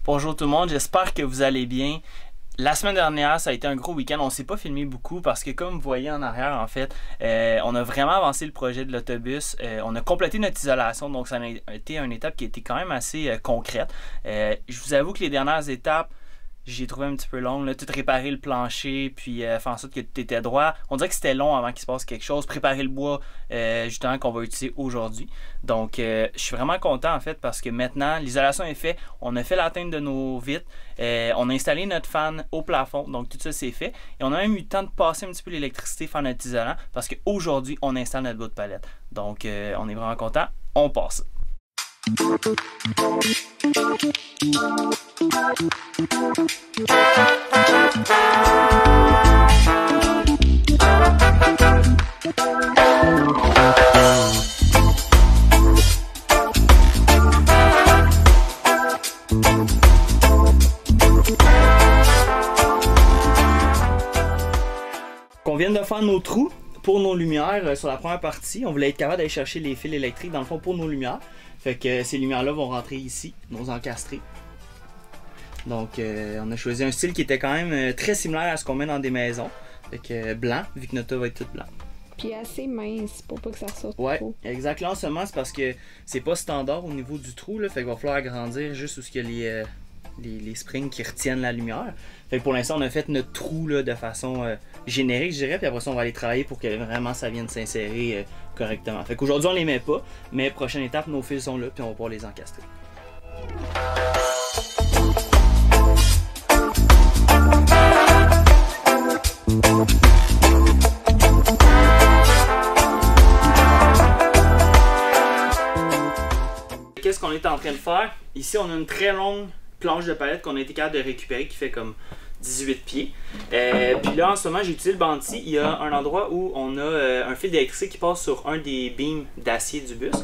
Bonjour tout le monde, j'espère que vous allez bien. La semaine dernière, ça a été un gros week-end. On ne s'est pas filmé beaucoup parce que, comme vous voyez en arrière, en fait, on a vraiment avancé le projet de l'autobus. On a complété notre isolation, donc ça a été une étape qui a été quand même assez concrète. Je vous avoue que les dernières étapes, j'ai trouvé un petit peu long, là, tout réparer le plancher, puis faire en sorte que tout était droit. On dirait que c'était long avant qu'il se passe quelque chose. Préparer le bois, justement, qu'on va utiliser aujourd'hui. Donc, je suis vraiment content, en fait, parce que maintenant, l'isolation est faite. On a fait la teinte de nos vitres. On a installé notre fan au plafond. Donc, tout ça, c'est fait. Et on a même eu le temps de passer un petit peu l'électricité, faire notre isolant, parce qu'aujourd'hui, on installe notre bout de palette. Donc, on est vraiment content. On passe. On vient de faire nos trous pour nos lumières sur la première partie. On voulait être capable d'aller chercher les fils électriques dans le fond pour nos lumières. Fait que ces lumières-là vont rentrer ici, nos encastrés. Donc on a choisi un style qui était quand même très similaire à ce qu'on met dans des maisons. Fait que blanc, vu que notre tas va être tout blanc. Puis assez mince pour pas que ça sorte ouais, trop. Exactement. En ce moment, c'est parce que c'est pas standard au niveau du trou. Là, fait qu'il va falloir agrandir juste où il y a les springs qui retiennent la lumière. Fait que pour l'instant, on a fait notre trou là, de façon générique, je dirais. Puis après ça, on va aller travailler pour que vraiment ça vienne s'insérer correctement. Fait qu'aujourd'hui, on les met pas. Mais prochaine étape, nos fils sont là. Puis on va pouvoir les encastrer. Qu'est-ce qu'on est en train de faire? Ici, on a une très longue planche de palette qu'on a été capable de récupérer qui fait comme 18 pieds. Puis là, en ce moment, j'ai utilisé le bandit. Il y a un endroit où on a un fil d'électricité qui passe sur un des beams d'acier du bus.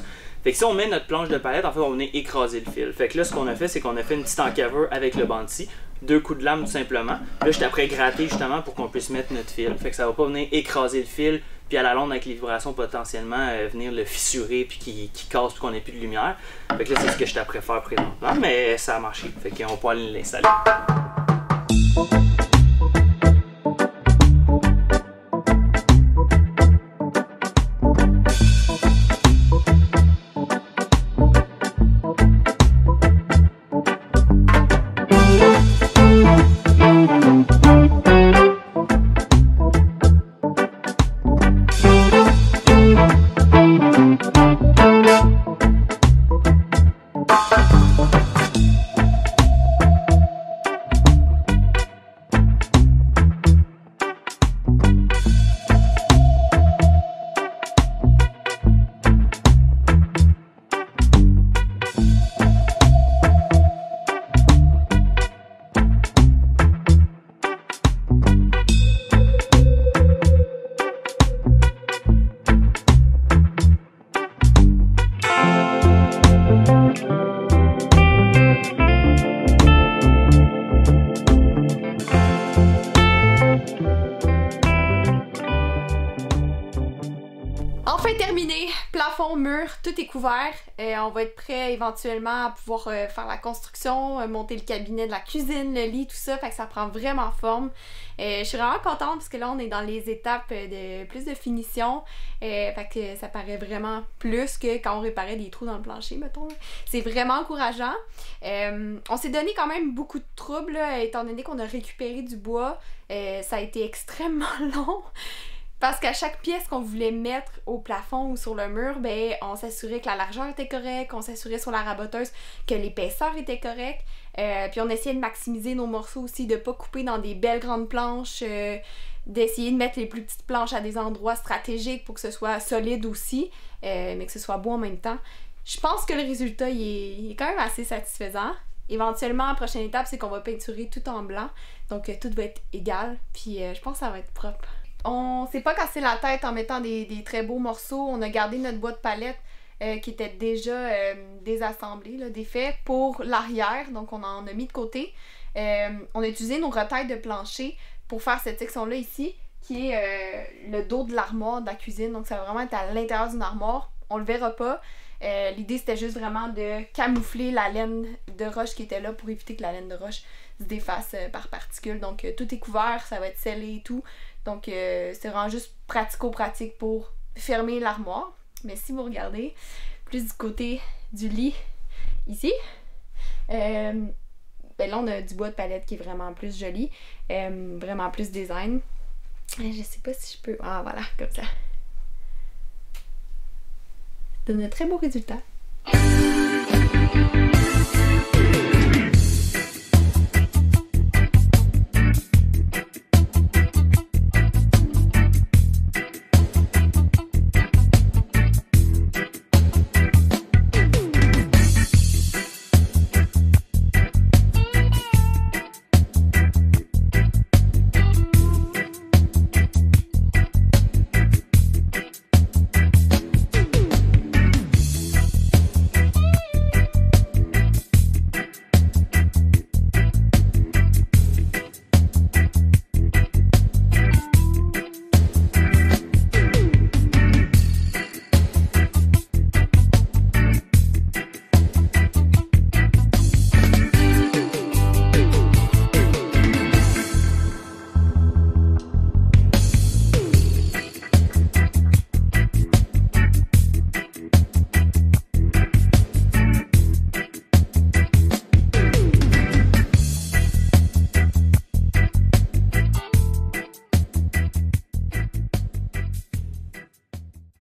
Fait que si on met notre planche de palette, en fait, on va venir écraser le fil. Fait que là, ce qu'on a fait, c'est qu'on a fait une petite encaveur avec le bandit. 2 coups de lame, tout simplement. Là, j'étais après gratter justement pour qu'on puisse mettre notre fil. Fait que ça va pas venir écraser le fil, puis à la longue, avec les vibrations, potentiellement, venir le fissurer, puis qui casse, puis qu'on n'ait plus de lumière. Fait que là, c'est ce que j'étais après faire présentement, mais ça a marché. Fait qu'on peut aller l'installer. Enfin terminé, plafond, mur, tout est couvert. On va être prêt éventuellement à pouvoir faire la construction, monter le cabinet de la cuisine, le lit, tout ça, fait que ça prend vraiment forme. Je suis vraiment contente parce que là on est dans les étapes de plus de finition, fait que ça paraît vraiment plus que quand on réparait des trous dans le plancher, mettons. C'est vraiment encourageant. On s'est donné quand même beaucoup de troubles, là, étant donné qu'on a récupéré du bois. Ça a été extrêmement long. Parce qu'à chaque pièce qu'on voulait mettre au plafond ou sur le mur, ben on s'assurait que la largeur était correcte, on s'assurait sur la raboteuse que l'épaisseur était correcte. Puis on essayait de maximiser nos morceaux aussi, de pas couper dans des belles grandes planches, d'essayer de mettre les plus petites planches à des endroits stratégiques pour que ce soit solide aussi, mais que ce soit beau en même temps. Je pense que le résultat il est quand même assez satisfaisant. Éventuellement, la prochaine étape, c'est qu'on va peinturer tout en blanc, donc tout va être égal, puis je pense que ça va être propre. On s'est pas cassé la tête en mettant des très beaux morceaux. On a gardé notre bois de palette qui était déjà désassemblé, là, défait pour l'arrière. Donc on en a mis de côté. On a utilisé nos retailles de plancher pour faire cette section-là ici, qui est le dos de l'armoire de la cuisine. Donc ça va vraiment être à l'intérieur d'une armoire. On le verra pas. L'idée c'était juste vraiment de camoufler la laine de roche qui était là pour éviter que la laine de roche se défasse par particules. Donc tout est couvert, ça va être scellé et tout. Donc c'est vraiment juste pratico-pratique pour fermer l'armoire. Mais si vous regardez plus du côté du lit ici, ben là on a du bois de palette qui est vraiment plus joli, vraiment plus design. Je sais pas si je peux... Ah voilà, comme ça. Ça donne un très beau résultat.